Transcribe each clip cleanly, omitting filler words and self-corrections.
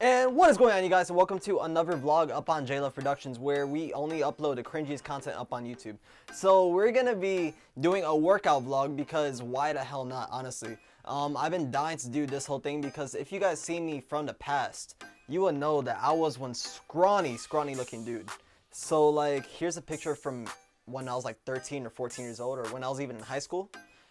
And what is going on, you guys, and welcome to another vlog up on JLove Productions, where we only upload the cringiest content up on YouTube. So we're gonna be doing a workout vlog because why the hell not, honestly. I've been dying to do this whole thing because if you guys see me from the past, you will know that I was one scrawny looking dude. So like, here's a picture from when I was like 13 or 14 years old, or when I was even in high school.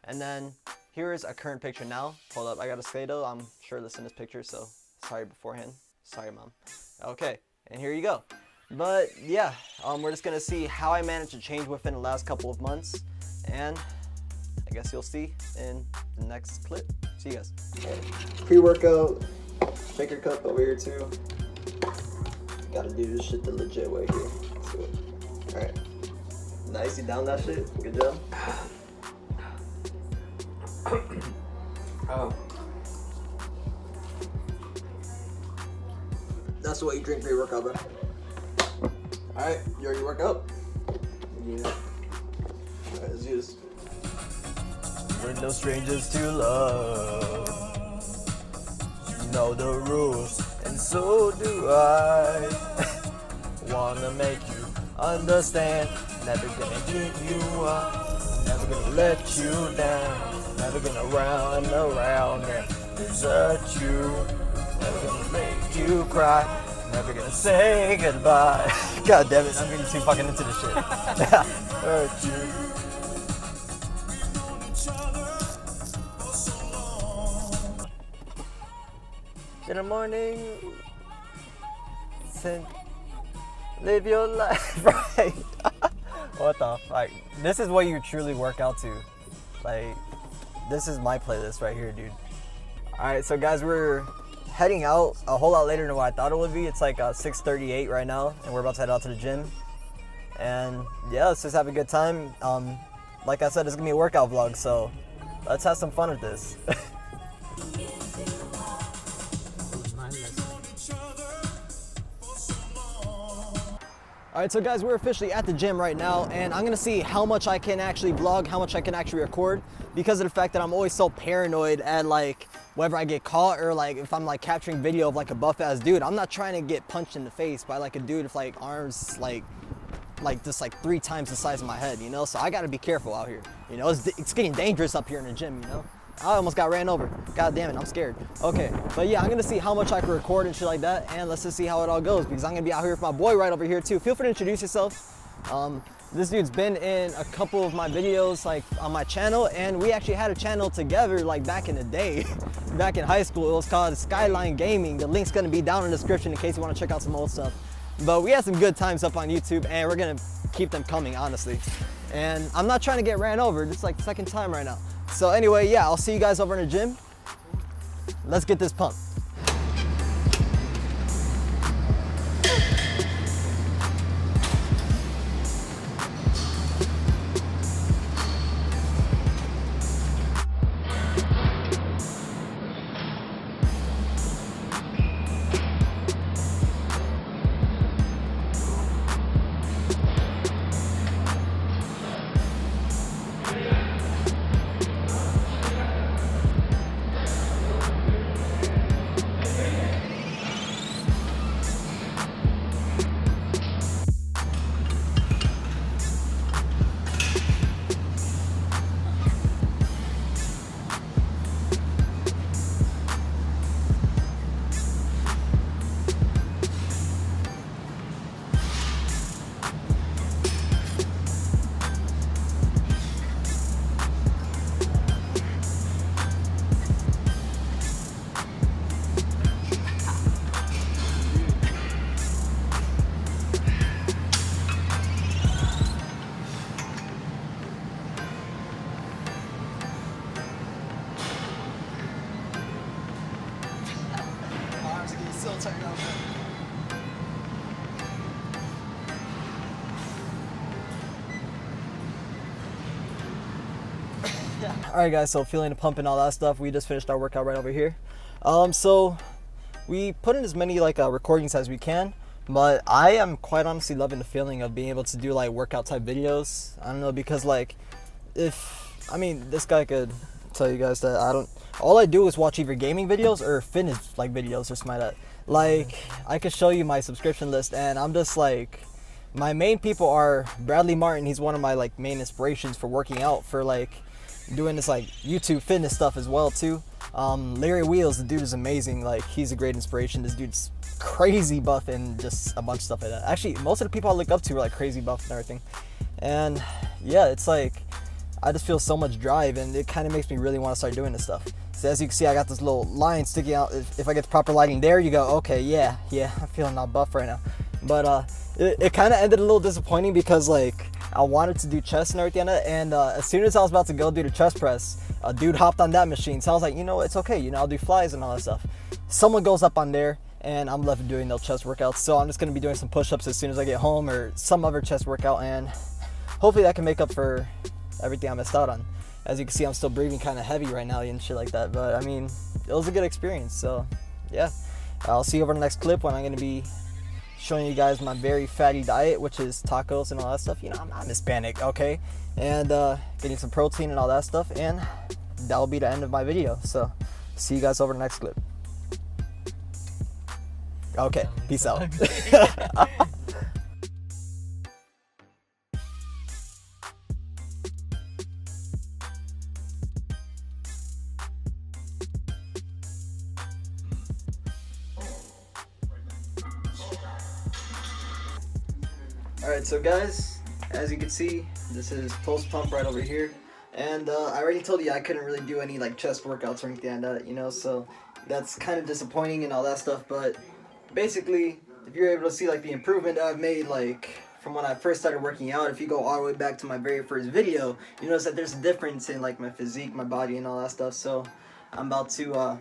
And then here is a current picture now. Hold up, I gotta say though, I'm shirtless in this picture, so sorry beforehand. Sorry, Mom. Okay, and here you go. But yeah, we're just gonna see how I managed to change within the last couple of months, and I guess you'll see in the next clip. See you guys. Pre-workout, shaker cup over here too. Gotta do this shit the legit way here. Let's do it. All right. Nice, you down that shit? Good job. Oh. That's what you drink pre-workout, bro. Alright, you already work out? Yeah. Alright, let's do this. We're no strangers to love. You know the rules, and so do I. Wanna make you understand. Never gonna give you up. Never gonna let you down. Never gonna round and around and desert you. Never gonna make you cry. Never gonna say goodbye. God damn it, I'm getting too fucking into this shit. Hurt you. In the morning, live your life right. What the fuck? This is what you truly work out to. Like, this is my playlist right here, dude. Alright, so guys, we're heading out a whole lot later than what I thought it would be. It's like 6:38 right now, and we're about to head out to the gym. And yeah, let's just have a good time. Like I said, it's gonna be a workout vlog, so let's have some fun with this. Alright, so guys, we're officially at the gym right now, and I'm gonna see how much I can actually vlog, how much I can actually record, because of the fact that I'm always so paranoid at like whether I get caught, or like if I'm like capturing video of like a buff ass dude. I'm not trying to get punched in the face by like a dude with like arms like just like 3 times the size of my head, you know? So I gotta be careful out here, you know? It's getting dangerous up here in the gym, you know? I almost got ran over. God damn it, I'm scared. Okay, but yeah, I'm gonna see how much I can record and shit like that, and let's just see how it all goes, because I'm gonna be out here with my boy right over here too. Feel free to introduce yourself. This dude's been in a couple of my videos like on my channel, and we actually had a channel together like back in the day, back in high school. It was called Skyline Gaming. The link's gonna be down in the description in case you wanna check out some old stuff. But we had some good times up on YouTube, and we're gonna keep them coming, honestly. And I'm not trying to get ran over. This is like the second time right now. So anyway, yeah, I'll see you guys over in the gym. Let's get this pumped. Alright guys, so feeling the pump and all that stuff, we just finished our workout right over here. So we put in as many like recordings as we can, but I am quite honestly loving the feeling of being able to do like workout type videos. I don't know, because like this guy could tell you guys that all I do is watch either gaming videos or fitness like videos or something like that. Like, I could show you my subscription list, and I'm just like, my main people are Bradley Martin. He's one of my like main inspirations for working out, for like doing this like YouTube fitness stuff as well too. Larry Wheels, the dude is amazing. Like, he's a great inspiration. This dude's crazy buff and just a bunch of stuff like that. Actually, most of the people I look up to are like crazy buff and everything. And yeah, it's like, I just feel so much drive, and it kind of makes me really want to start doing this stuff. So as you can see, I got this little line sticking out. If I get the proper lighting there, you go, okay, yeah, I'm feeling not buff right now. But it kind of ended a little disappointing because like I wanted to do chest and everything, and as soon as I was about to go do the chest press, a dude hopped on that machine. So I was like, you know, it's okay, you know, I'll do flies and all that stuff. Someone goes up on there, and I'm left doing no chest workouts. So I'm just gonna be doing some push-ups as soon as I get home, or some other chest workout, and hopefully that can make up for everything I missed out on. As you can see, I'm still breathing kind of heavy right now and shit like that, but I mean, it was a good experience. So yeah, I'll see you over the next clip when I'm gonna be showing you guys my very fatty diet, which is tacos and all that stuff. You know, I'm Hispanic, okay? And getting some protein and all that stuff, and that'll be the end of my video. So see you guys over the next clip. Okay, peace out. Alright, so guys, as you can see, this is post pump right over here, and I already told you I couldn't really do any like chest workouts or anything like that, you know, so that's kind of disappointing and all that stuff. But basically, if you're able to see like the improvement I've made, like from when I first started working out, if you go all the way back to my very first video, you notice that there's a difference in like my physique, my body, and all that stuff. So I'm about to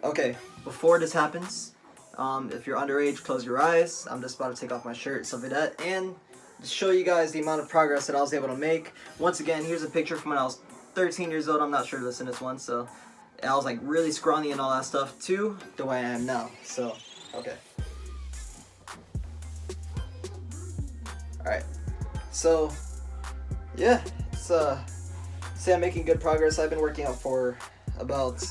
okay, before this happens, if you're underage, close your eyes. I'm just about to take off my shirt, stuff like that, and just show you guys the amount of progress that I was able to make. Once again, here's a picture from when I was 13 years old. I'm not sure this in this one, so I was like really scrawny and all that stuff to the way I am now. So, okay. Alright. So, yeah, it's say I'm making good progress. I've been working out for about,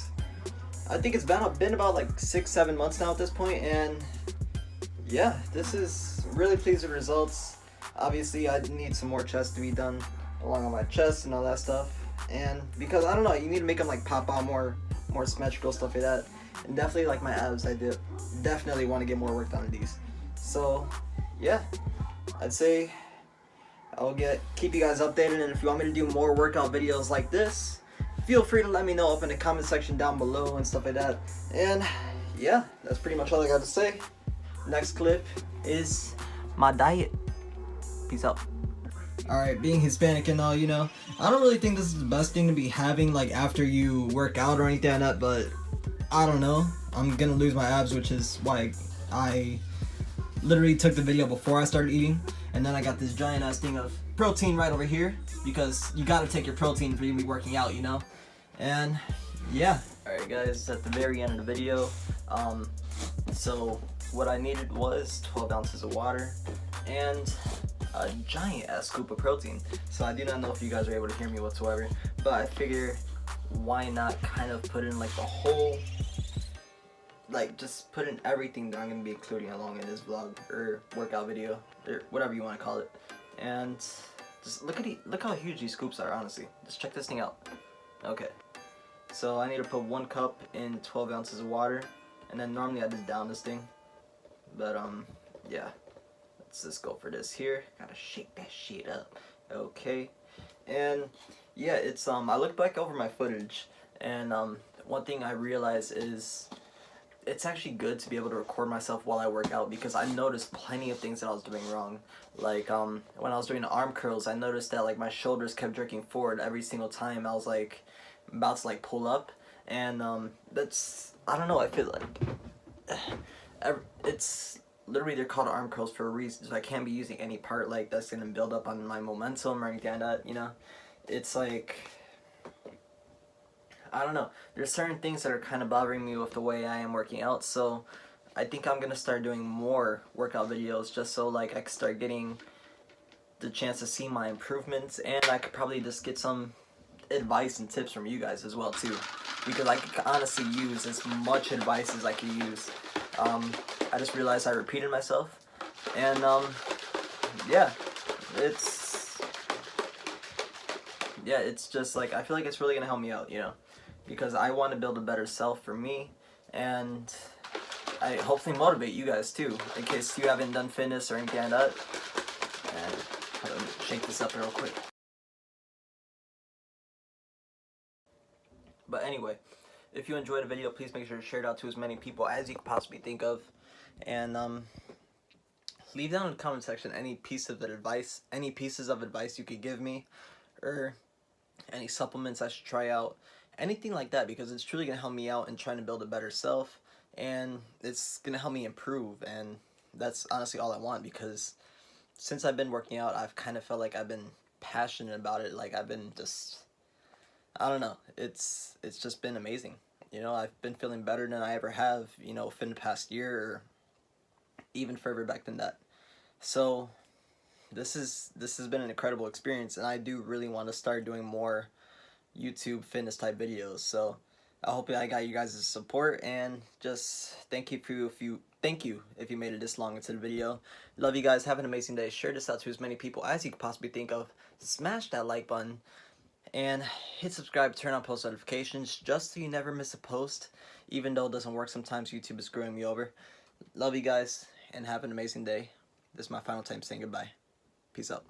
I think it's been about like 6-7 months now at this point, and yeah, this is really pleased with results. Obviously, I need some more chest to be done along on my chest and all that stuff, and because I don't know, you need to make them like pop out more symmetrical, stuff like that. And definitely like my abs, I definitely want to get more work done on these. So yeah, I'd say I'll keep you guys updated, and if you want me to do more workout videos like this, feel free to let me know up in the comment section down below and stuff like that. And yeah, that's pretty much all I got to say. Next clip is my diet. Peace out. Alright, being Hispanic and all, you know, I don't really think this is the best thing to be having like after you work out or anything like that, but I don't know. I'm gonna lose my abs, which is why I literally took the video before I started eating, and then I got this giant ass thing of protein right over here, because you gotta take your protein for you to be working out, you know? And yeah. Alright guys, at the very end of the video, so what I needed was 12 ounces of water and a giant ass scoop of protein. So I do not know if you guys are able to hear me whatsoever, but I figure why not kind of put in like the whole, like just put in everything that I'm going to be including along in this vlog or workout video or whatever you want to call it. And just look how huge these scoops are, honestly. Just check this thing out. Okay, so I need to put 1 cup in 12 ounces of water, and then normally I just down this thing, but yeah, let's just go for this here. Gotta shake that shit up. Okay, and yeah, it's I looked back over my footage, and one thing I realized is it's actually good to be able to record myself while I work out, because I noticed plenty of things that I was doing wrong. Like when I was doing the arm curls, I noticed that like my shoulders kept jerking forward every single time I was like about to like pull up, and that's, I don't know, I feel like it's literally, they're called arm curls for a reason, so I can't be using any part like that's gonna build up on my momentum or anything like that, you know? It's like, I don't know, there's certain things that are kind of bothering me with the way I am working out, so I think I'm gonna start doing more workout videos just so like I can start getting the chance to see my improvements, and I could probably just get some advice and tips from you guys as well too, because I could honestly use as much advice as I could use. I just realized I repeated myself, and yeah, it's it's just like I feel like it's really gonna help me out, you know, because I want to build a better self for me, and I hopefully motivate you guys too, in case you haven't done fitness or anything like that. And let me shake this up real quick. But anyway, if you enjoyed the video, please make sure to share it out to as many people as you could possibly think of, and leave down in the comment section any piece of advice, any pieces of advice you could give me, or any supplements I should try out, anything like that, because it's truly gonna help me out in trying to build a better self, and it's gonna help me improve, and that's honestly all I want, because since I've been working out, I've kind of felt like I've been passionate about it, like I've been just, I don't know, it's just been amazing. You know, I've been feeling better than I ever have, you know, within the past year, or even further back than that. So this has been an incredible experience, and I do really want to start doing more YouTube fitness type videos. So I hope I got you guys' support, and just thank you if you made it this long into the video. Love you guys. Have an amazing day. Share this out to as many people as you could possibly think of. Smash that like button and hit subscribe, turn on post notifications just so you never miss a post, even though it doesn't work sometimes. YouTube is screwing me over. Love you guys, and have an amazing day. This is my final time saying goodbye. Peace out.